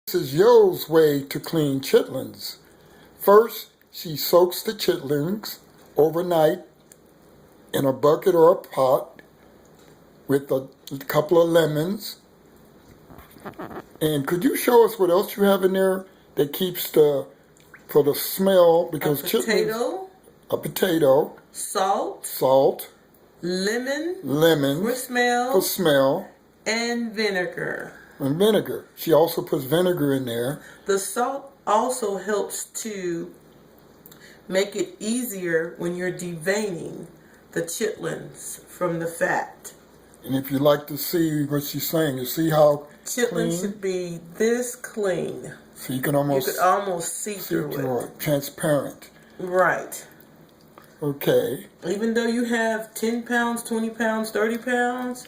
This is Yo's way to clean chitlins. First, she soaks the chitlins overnight in a bucket or a pot with a couple of lemons. And could you show us what else you have in there that keeps for the smell? Because a potato, salt, lemon for smell, and vinegar. She also puts vinegar in there. The salt also helps to make it easier when you're deveining the chitlins from the fat. And if you like to see what she's saying, you see how chitlins should be this clean. So you can almost see through it. Transparent. Right. Okay. Even though you have 10 pounds, 20 pounds, 30 pounds,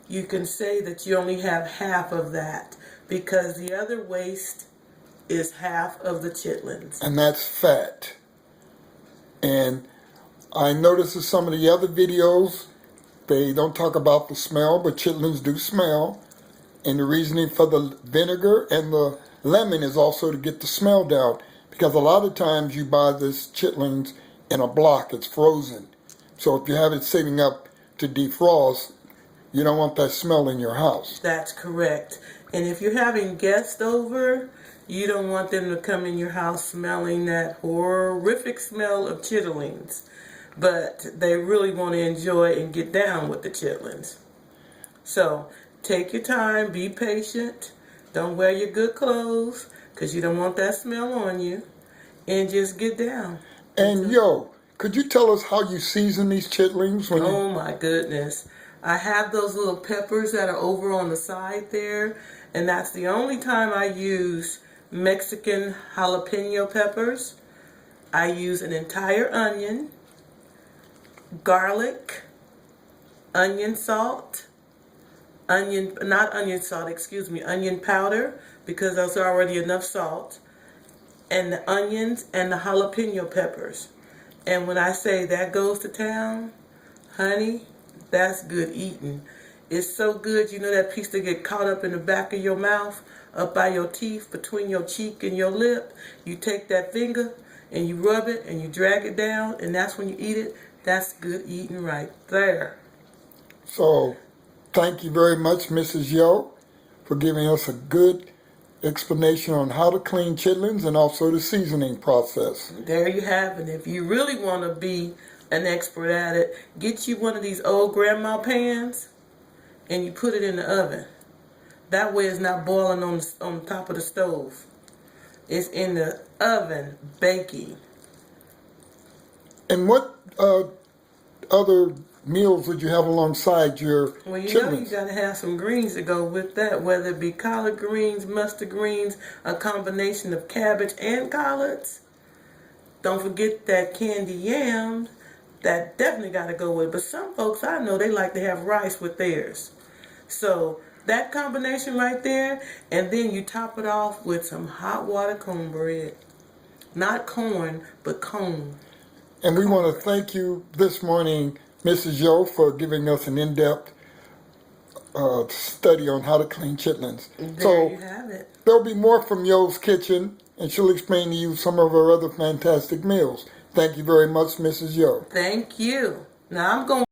you can say that you only have half of that because the other waste is half of the chitlins. And that's fat. And I noticed in some of the other videos, they don't talk about the smell, but chitlins do smell. And the reasoning for the vinegar and the lemon is also to get the smell down. Because a lot of times you buy this chitlins in a block, it's frozen. So if you have it sitting up to defrost, you don't want that smell in your house. That's correct. And if you're having guests over, you don't want them to come in your house smelling that horrific smell of chitterlings. But they really want to enjoy and get down with the chitlins. So take your time, be patient. Don't wear your good clothes because you don't want that smell on you. And just get down. And Yo, could you tell us how you season these chitlins? Oh my goodness. I have those little peppers that are over on the side there, and that's the only time I use Mexican jalapeno peppers. I use an entire onion, garlic, onion powder, because there's already enough salt, and the onions and the jalapeno peppers. And when I say that goes to town, honey, that's good eating. It's so good, you know that piece that get caught up in the back of your mouth, up by your teeth, between your cheek and your lip. You take that finger and you rub it and you drag it down, and that's when you eat it. That's good eating right there. So, thank you very much, Mrs. Yo, for giving us a good explanation on how to clean chitlins and also the seasoning process. There you have it. If you really want to be an expert at it, get you one of these old grandma pans and you put it in the oven. That way it's not boiling on top of the stove. It's in the oven baking. And what other meals would you have alongside your chitlins? Well, you know you got to have some greens to go with that, whether it be collard greens, mustard greens, a combination of cabbage and collards. Don't forget that candy yam. That definitely got to go with it. But some folks I know, they like to have rice with theirs. So that combination right there, and then you top it off with some hot water cornbread. Not corn, but cone. And we want to thank you this morning, Mrs. Yo, for giving us an in-depth study on how to clean chitlins. There you have it. There'll be more from Yo's Kitchen, and she'll explain to you some of her other fantastic meals. Thank you very much, Mrs. Yo. Thank you. Now I'm going